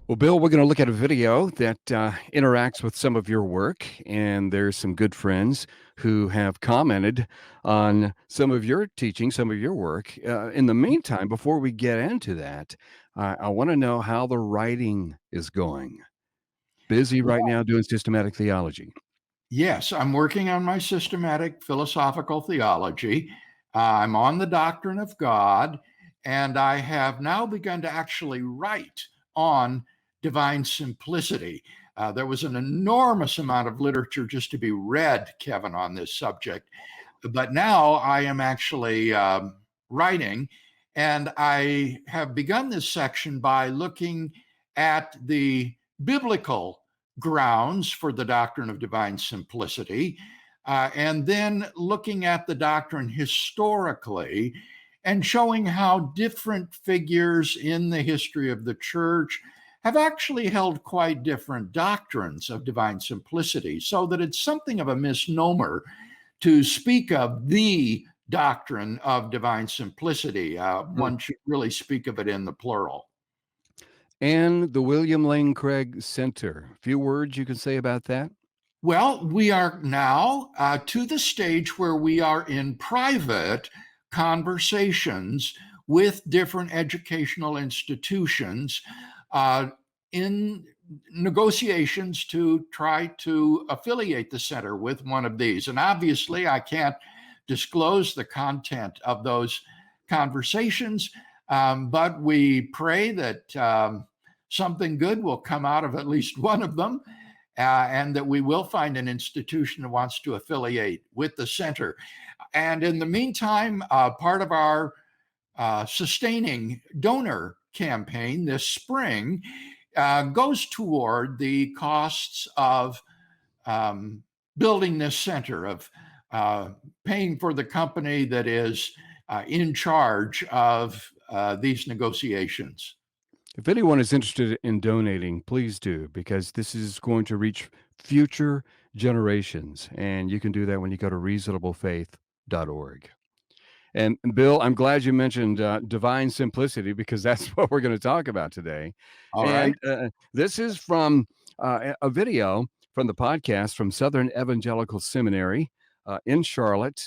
Well, Bill, we're going to look at a video that interacts with some of your work, and there's some good friends who have commented on some of your teaching, some of your work. In the meantime, before we get into that, I want to know how the writing is going. Busy right Well, now doing systematic theology. yes, I'm working on my systematic philosophical theology. I'm on the doctrine of God, and I have now begun to actually write on divine simplicity. There was an enormous amount of literature just to be read, Kevin, on this subject. But now I am actually writing, and I have begun this section by looking at the biblical grounds for the doctrine of divine simplicity, and then looking at the doctrine historically and showing how different figures in the history of the church have actually held quite different doctrines of divine simplicity, so that it's something of a misnomer to speak of the doctrine of divine simplicity. Hmm. One should really speak of it in the plural. And the William Lane Craig Center. A few words you can say about that? Well, we are now to the stage where we are in private conversations with different educational institutions in negotiations to try to affiliate the center with one of these. And obviously, I can't disclose the content of those conversations, but we pray that something good will come out of at least one of them, and that we will find an institution that wants to affiliate with the center. And in the meantime, part of our sustaining donor campaign this spring goes toward the costs of building this center, of paying for the company that is in charge of these negotiations. If anyone is interested in donating, please do, because this is going to reach future generations. And you can do that when you go to reasonablefaith.org. And Bill, I'm glad you mentioned divine simplicity because that's what we're going to talk about today. All right. And this is from a video from the podcast from Southern Evangelical Seminary in Charlotte.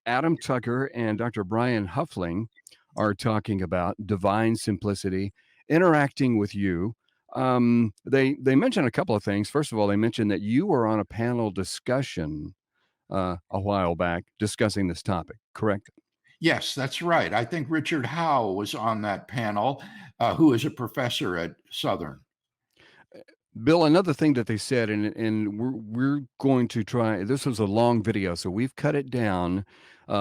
Adam Tucker and Dr. Brian Huffling are talking about divine simplicity, interacting with you. They mentioned a couple of things. First of all, they mentioned that you were on a panel discussion a while back discussing this topic, correct? Yes, that's right. I think Richard Howe was on that panel, who is a professor at Southern. Bill, another thing that they said, and we're going to try. This was a long video, so we've cut it down.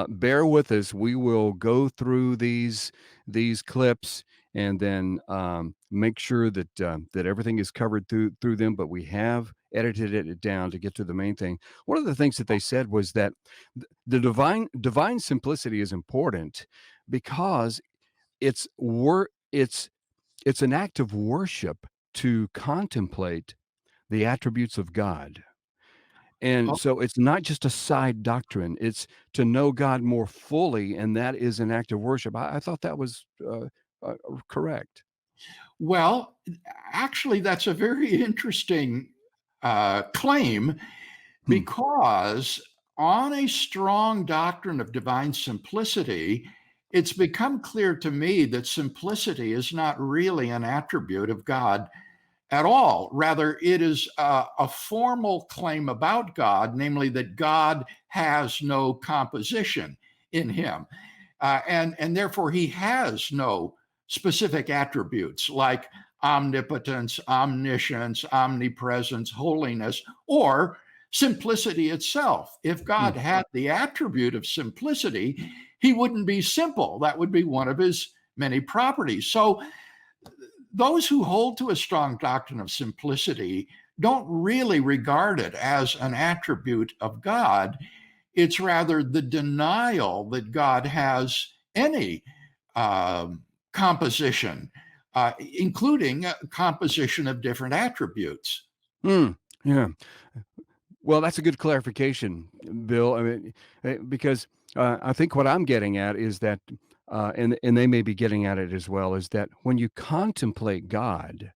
Bear with us. We will go through these clips and then make sure that that everything is covered through them. But we have edited it down to get to the main thing. One of the things that they said was that the divine simplicity is important because it's it's an act of worship to contemplate the attributes of God. And Oh, so it's not just a side doctrine, it's to know God more fully, and that is an act of worship. I thought that was correct. well, actually, that's a very interesting claim, Hmm. because on a strong doctrine of divine simplicity, it's become clear to me that simplicity is not really an attribute of God at all. Rather, it is a formal claim about God, namely that God has no composition in him. And therefore, he has no specific attributes like omnipotence, omniscience, omnipresence, holiness, or simplicity itself. If Hmm. God had the attribute of simplicity, he wouldn't be simple. That would be one of his many properties. So those who hold to a strong doctrine of simplicity don't really regard it as an attribute of God. It's rather the denial that God has any composition, including composition of different attributes. Hmm. Yeah. Well, that's a good clarification, Bill. I mean, because I think what I'm getting at is that, and they may be getting at it as well, is that when you contemplate God,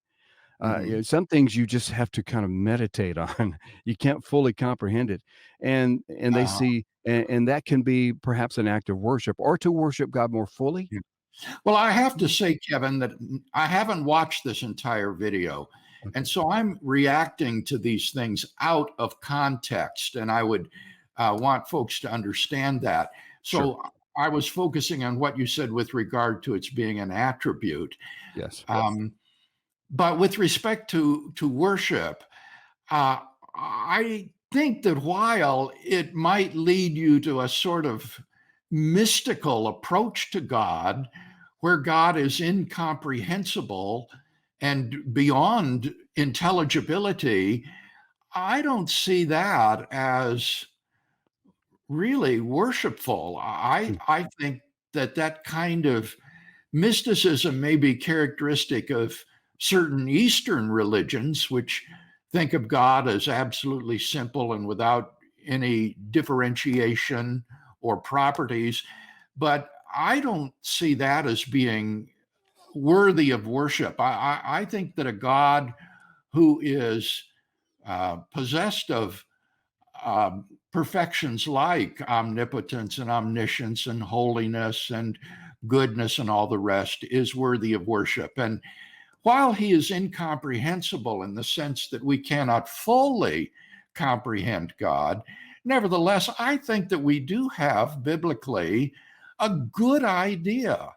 Mhm. Some things you just have to kind of meditate on. You can't fully comprehend it, and they Uh, see, and that can be perhaps an act of worship, or to worship God more fully. well, I have to Mm, say, Kevin, that I haven't watched this entire video. And okay, so I'm reacting to these things out of context. And I would want folks to understand that. sure, So I was focusing on what you said with regard to its being an attribute. yes, Um, but with respect to worship, uh, I think that while it might lead you to a sort of mystical approach to God, where God is incomprehensible and beyond intelligibility, I don't see that as really worshipful. mm, I think that that kind of mysticism may be characteristic of certain Eastern religions, which think of God as absolutely simple and without any differentiation or properties. But I don't see that as being worthy of worship. I think that a God who is possessed of perfections like omnipotence and omniscience and holiness and goodness and all the rest is worthy of worship. And while he is incomprehensible in the sense that we cannot fully comprehend God, nevertheless, I think that we do have biblically a good idea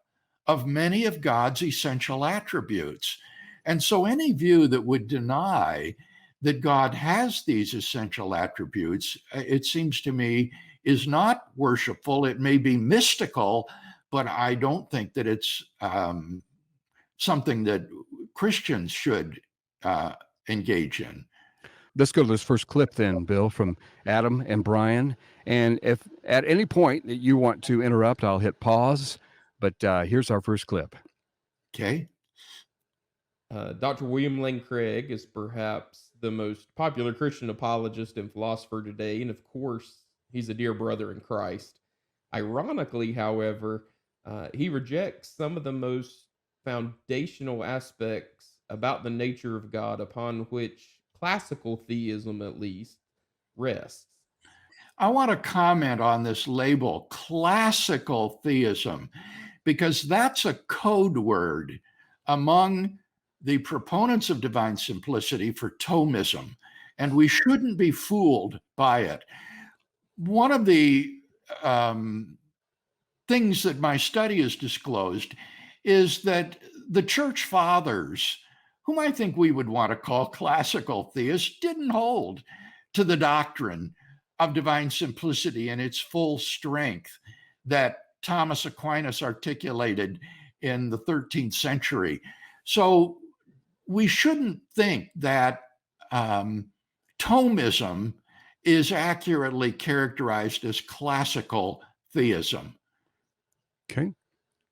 of many of God's essential attributes. And so any view that would deny that God has these essential attributes, it seems to me, is not worshipful. It may be mystical, but I don't think that it's something that Christians should uh, engage in. let's go to this first clip then, Bill, from Adam and Brian. And if at any point that you want to interrupt, I'll hit pause. But here's our first clip. Okay. Dr. William Lane Craig is perhaps the most popular Christian apologist and philosopher today, and of course, he's a dear brother in Christ. Ironically, however, he rejects some of the most foundational aspects about the nature of God upon which classical theism, at least, rests. I want to comment on this label, classical theism, because that's a code word among the proponents of divine simplicity for Thomism, and we shouldn't be fooled by it. One of the um, things that my study has disclosed is that the church fathers, whom I think we would want to call classical theists, didn't hold to the doctrine of divine simplicity in its full strength that Thomas Aquinas articulated in the 13th century. So we shouldn't think that Thomism is accurately characterized as classical theism. Okay,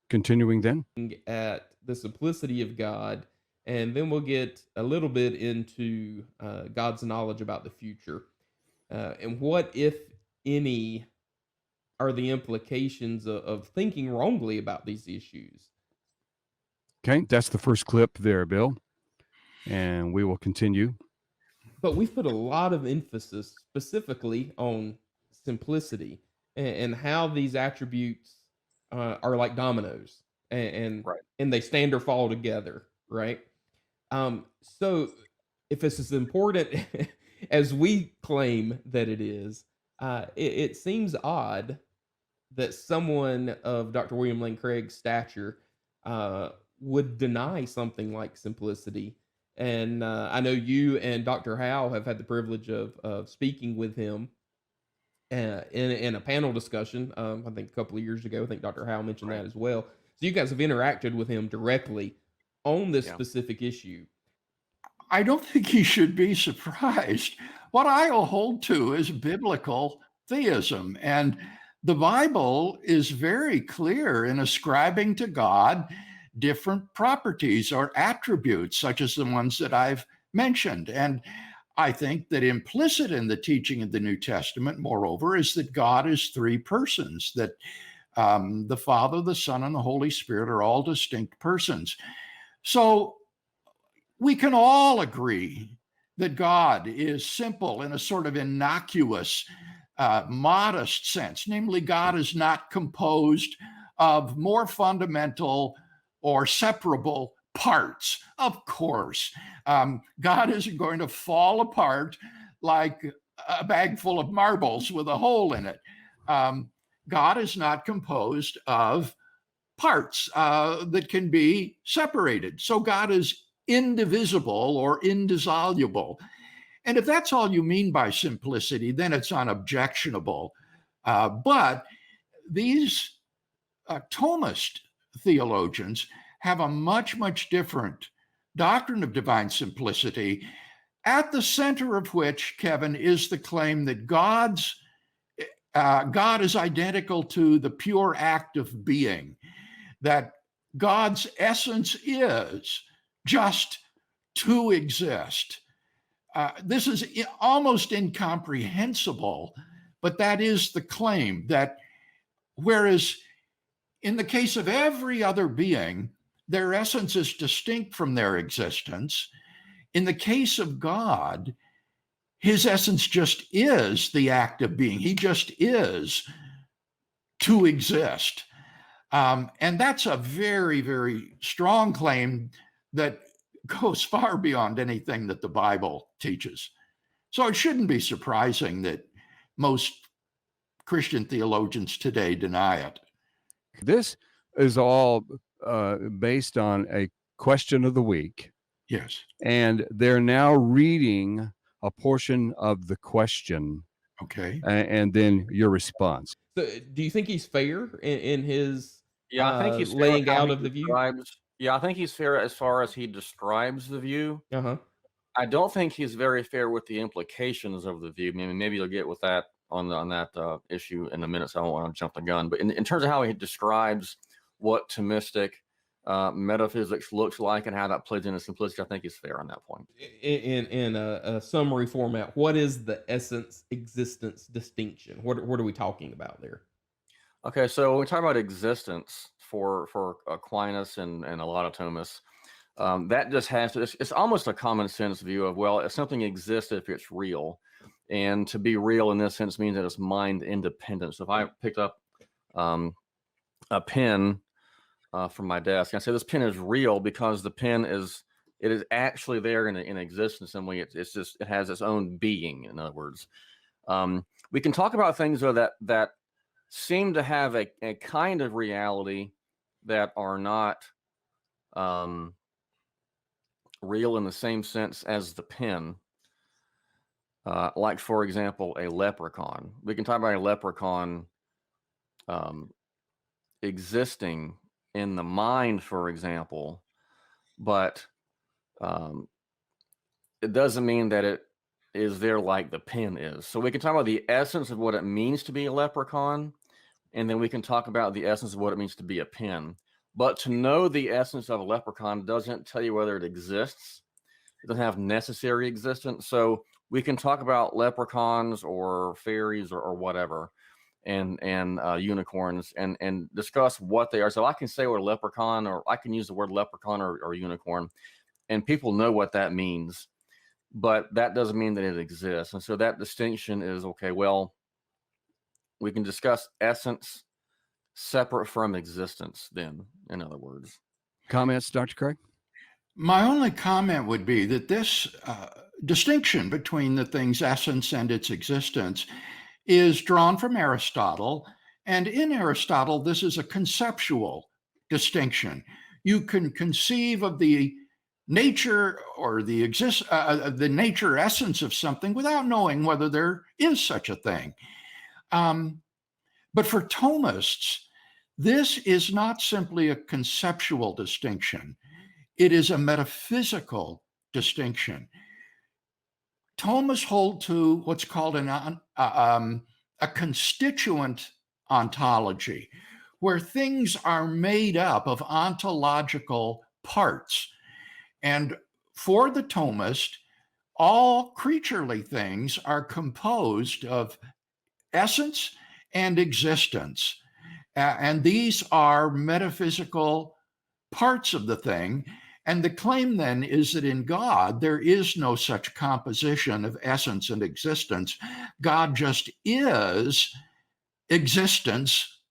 continuing then. At the simplicity of God, and then we'll get a little bit into God's knowledge about the future. And what, if any, are the implications of thinking wrongly about these issues? Okay, that's the first clip there, Bill. And we will continue. But we've put a lot of emphasis specifically on simplicity and how these attributes are like dominoes, and Right. and they stand or fall together, right? So if it's as important as we claim that it is, it seems odd that someone of Dr. William Lane Craig's stature would deny something like simplicity. And I know you and Dr. Howe have had the privilege of speaking with him in a panel discussion. I think a couple of years ago. I think Dr. Howe mentioned Right. that as well. So you guys have interacted with him directly on this Yeah. specific issue. I don't think he should be surprised. What I'll hold to is biblical theism. And the Bible is very clear in ascribing to God different properties or attributes, such as the ones that I've mentioned. And I think that implicit in the teaching of the New Testament, moreover, is that God is three persons, that the Father, the Son, and the Holy Spirit are all distinct persons. So We can all agree that God is simple in a sort of innocuous, modest sense. Namely, God is not composed of more fundamental or separable parts. Of course, God isn't going to fall apart like a bag full of marbles with a hole in it. God is not composed of parts that can be separated. So God is indivisible or indissoluble. And if that's all you mean by simplicity, then it's unobjectionable. But these Thomist theologians have a much, much different doctrine of divine simplicity, at the center of which, Kevin, is the claim that God is identical to the pure act of being, that God's essence is just to exist. This is almost incomprehensible, but that is the claim, that whereas in the case of every other being, their essence is distinct from their existence, in the case of God, his essence just is the act of being. He just is to exist. And that's a very, very strong claim that goes far beyond anything that the Bible teaches. So it shouldn't be surprising that most Christian theologians today deny it. This is all based on a question of the week. Yes. And they're now reading a portion of the question. Okay. And then your response. So, do you think he's fair in his Yeah, I think he's fair laying with how out he of the view? describes. Yeah, I think he's fair as far as he describes the view. Uh-huh. I don't think he's very fair with the implications of the view. Maybe you'll get with that on that issue in a minute, so I don't want to jump the gun. But in terms of how he describes what Thomistic metaphysics looks like and how that plays into simplicity, I think he's fair on that point. In a summary format, what is the essence existence distinction? What are we talking about there? Okay, so when we talk about existence for Aquinas and a lot of Thomists, that just has to, it's almost a common sense view of, well, if something exists, if it's real. And to be real in this sense means that it's mind independent. So if I picked up a pen from my desk, I say this pen is real because the pen is actually there in existence. And it has its own being. In other words, we can talk about things though that seem to have a kind of reality that are not real in the same sense as the pen. Like, for example, a leprechaun. We can talk about a leprechaun existing in the mind, for example, but it doesn't mean that it is there like the pen is. So we can talk about the essence of what it means to be a leprechaun, and then we can talk about the essence of what it means to be a pen. But to know the essence of a leprechaun doesn't tell you whether it exists. It doesn't have necessary existence. So we can talk about leprechauns or fairies or whatever, and unicorns and discuss what they are. So I can say what a leprechaun, or I can use the word leprechaun or unicorn, and people know what that means, but that doesn't mean that it exists. And so that distinction is, okay, well, we can discuss essence separate from existence then, in other words. Comments, Dr. Craig? My only comment would be that this distinction between the thing's essence and its existence is drawn from Aristotle. And in Aristotle, this is a conceptual distinction. You can conceive of the nature or the nature essence of something without knowing whether there is such a thing. But for Thomists, this is not simply a conceptual distinction. It is a metaphysical distinction. Thomists hold to what's called a constituent ontology, where things are made up of ontological parts. And for the Thomist, all creaturely things are composed of essence and existence. And these are metaphysical parts of the thing. And the claim then is that in God, there is no such composition of essence and existence. God just is existence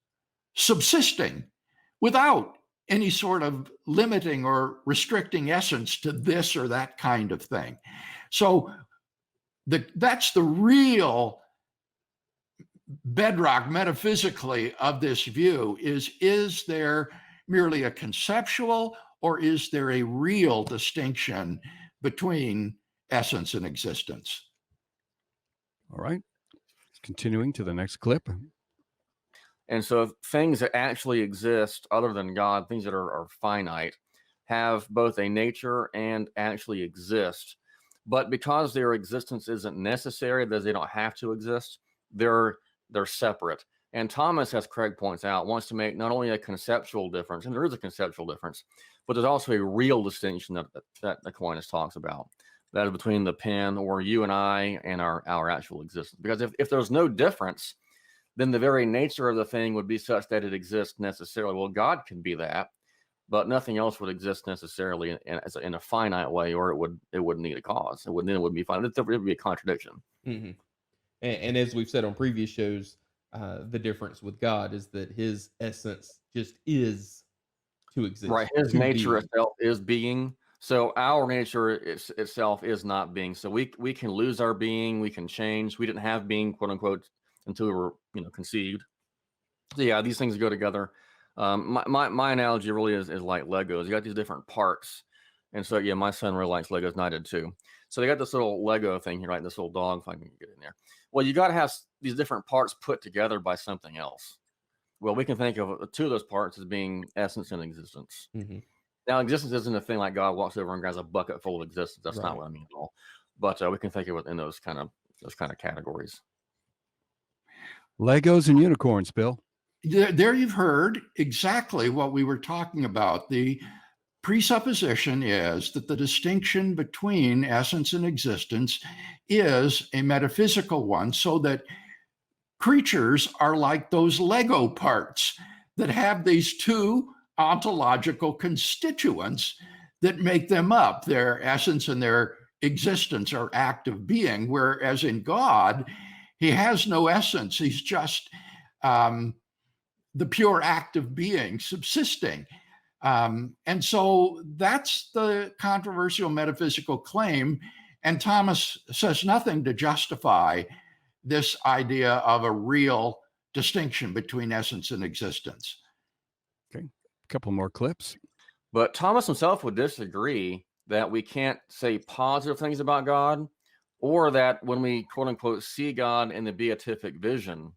subsisting without any sort of limiting or restricting essence to this or that kind of thing. So that's the real bedrock metaphysically of this view is there merely a conceptual or is there a real distinction between essence and existence? All right. Continuing to the next clip. And so things that actually exist other than God, things that are finite, have both a nature and actually exist. But because their existence isn't necessary, that they don't have to exist, they're separate. And Thomas, as Craig points out, wants to make not only a conceptual difference, and there is a conceptual difference, but there's also a real distinction that Aquinas talks about. That is between the pen, or you and I, and our actual existence. Because if there's no difference, then the very nature of the thing would be such that it exists necessarily. Well, God can be that, but nothing else would exist necessarily in a finite way, or it would need a cause. It wouldn't be finite. It would be a contradiction. Mm-hmm. And as we've said on previous shows, the difference with God is that his essence just is to exist. Right. His nature itself is being. So our nature itself is not being. So we can lose our being. We can change. We didn't have being, quote unquote, until we were conceived. So yeah, these things go together. My analogy really is like Legos. You got these different parts. And so, yeah, my son really likes Legos, and I did too. So they got this little Lego thing here, right? This little dog, if I can get in there. Well, you got to have these different parts put together by something else. Well, we can think of two of those parts as being essence and existence. Mm-hmm. Now, existence isn't a thing like God walks over and grabs a bucket full of existence. That's not what I mean at all. But we can think of it in those kind of categories. Legos and unicorns, Bill. There you've heard exactly what we were talking about. The presupposition is that the distinction between essence and existence is a metaphysical one, so that creatures are like those Lego parts that have these two ontological constituents that make them up. Their essence and their existence are active being, whereas in God, he has no essence. He's just the pure active being subsisting. And so that's the controversial metaphysical claim. And Thomas says nothing to justify this idea of a real distinction between essence and existence. Okay, a couple more clips. But Thomas himself would disagree that we can't say positive things about God, or that when we, quote unquote, see God in the beatific vision,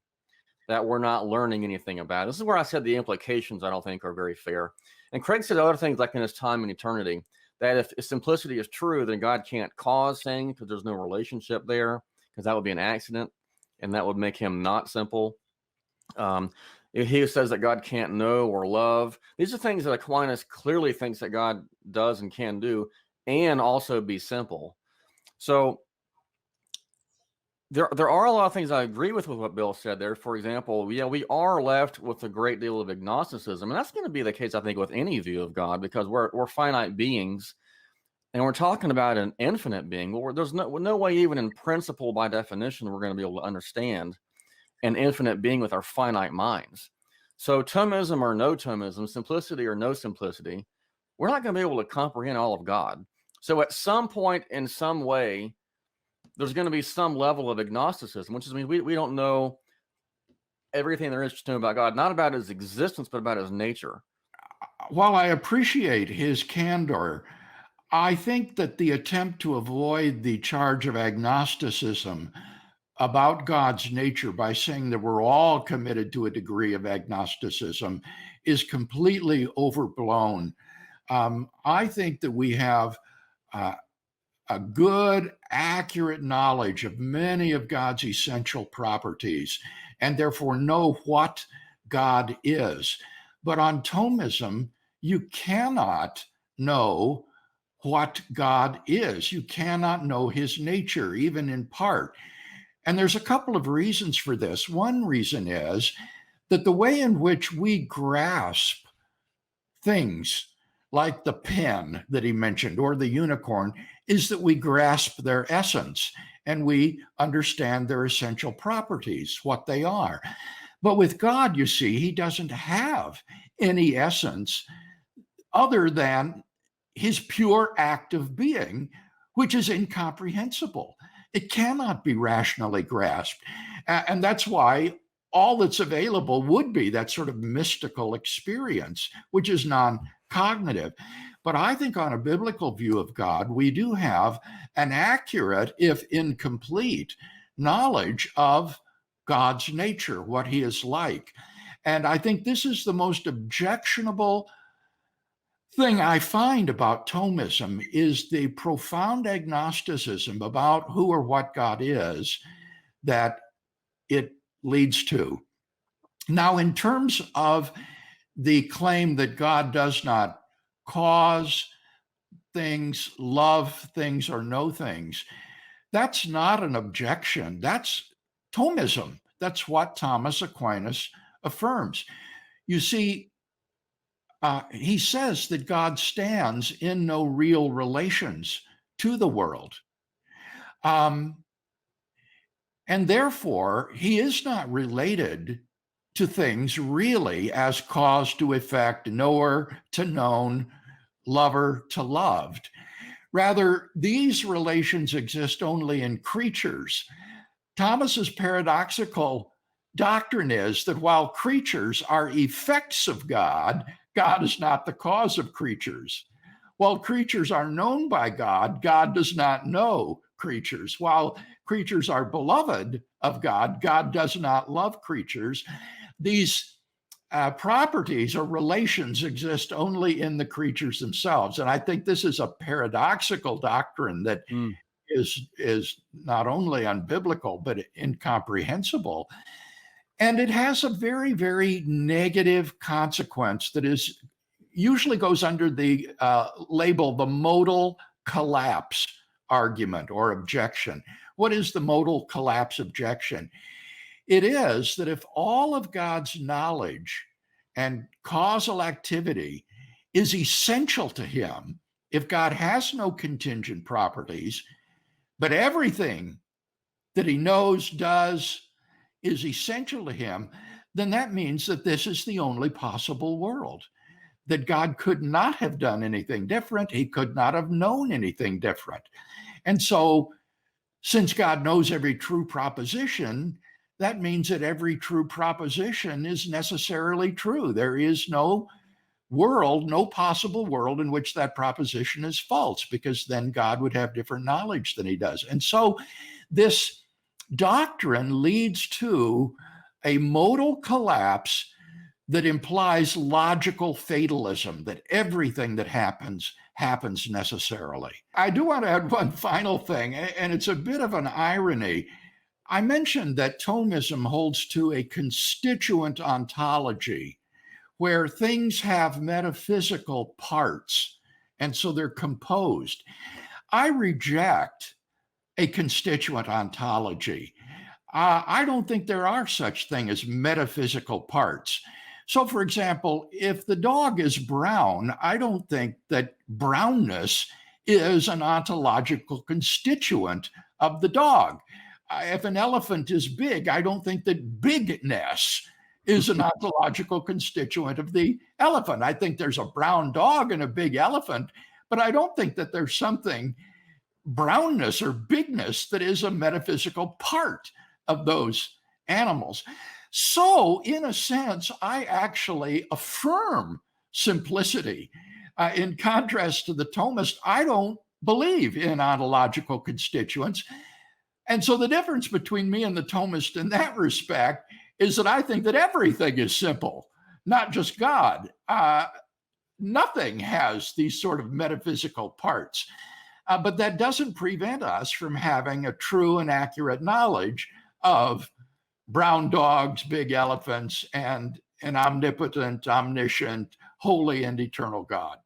that we're not learning anything about it. This is where I said the implications I don't think are very fair. And Craig said other things like in his time and eternity, that if simplicity is true, then God can't cause things because there's no relationship there, because that would be an accident, and that would make him not simple. If he says that God can't know or love, these are things that Aquinas clearly thinks that God does and can do, and also be simple. So there are a lot of things I agree with what Bill said there. For example, yeah, we are left with a great deal of agnosticism, and that's going to be the case, I think, with any view of God, because we're finite beings, and we're talking about an infinite being. Well, there's no way, even in principle, by definition, we're going to be able to understand an infinite being with our finite minds. So Tomism or no Tomism, simplicity or no simplicity, we're not going to be able to comprehend all of God. So at some point, in some way, there's going to be some level of agnosticism, which means we don't know everything there is to know about God, not about his existence, but about his nature. While I appreciate his candor, I think that the attempt to avoid the charge of agnosticism about God's nature by saying that we're all committed to a degree of agnosticism is completely overblown. I think that we have a good, accurate knowledge of many of God's essential properties, and therefore know what God is. But on Thomism, you cannot know what God is. You cannot know his nature, even in part. And there's a couple of reasons for this. One reason is that the way in which we grasp things like the pen that he mentioned or the unicorn, is that we grasp their essence and we understand their essential properties, what they are. But with God, you see, he doesn't have any essence other than his pure act of being, which is incomprehensible. It cannot be rationally grasped. And that's why all that's available would be that sort of mystical experience, which is non-cognitive. But I think on a biblical view of God, we do have an accurate, if incomplete, knowledge of God's nature, what he is like. And I think this is the most objectionable thing I find about Thomism is the profound agnosticism about who or what God is that it leads to. Now, in terms of the claim that God does not cause things, love things, or know things, that's not an objection. That's Thomism. That's what Thomas Aquinas affirms. You see, he says that God stands in no real relations to the world. And therefore, he is not related to things really as cause to effect, knower to known, lover to loved. Rather, these relations exist only in creatures. Thomas's paradoxical doctrine is that while creatures are effects of God, God is not the cause of creatures. While creatures are known by God, God does not know creatures. While creatures are beloved of God, God does not love creatures. These properties or relations exist only in the creatures themselves. And I think this is a paradoxical doctrine that is not only unbiblical, but incomprehensible. And it has a very, very negative consequence that is usually goes under the label, the modal collapse argument or objection. What is the modal collapse objection? It is that if all of God's knowledge and causal activity is essential to him, if God has no contingent properties, but everything that he knows, does, is essential to him, then that means that this is the only possible world, that God could not have done anything different. He could not have known anything different. And so, since God knows every true proposition, that means that every true proposition is necessarily true. There is no world, no possible world in which that proposition is false, because then God would have different knowledge than he does. And so this doctrine leads to a modal collapse that implies logical fatalism, that everything that happens necessarily. I do want to add one final thing, and it's a bit of an irony. I mentioned that Thomism holds to a constituent ontology, where things have metaphysical parts, and so they're composed. I reject a constituent ontology. I don't think there are such thing as metaphysical parts. So, for example, if the dog is brown, I don't think that brownness is an ontological constituent of the dog. If an elephant is big, I don't think that bigness is an ontological constituent of the elephant. I think there's a brown dog and a big elephant, but I don't think that there's something brownness or bigness that is a metaphysical part of those animals. So, in a sense, I actually affirm simplicity. In contrast to the Thomist, I don't believe in ontological constituents. And so the difference between me and the Thomist in that respect is that I think that everything is simple, not just God. Nothing has these sort of metaphysical parts. But that doesn't prevent us from having a true and accurate knowledge of brown dogs, big elephants, and an omnipotent, omniscient, holy, and eternal God.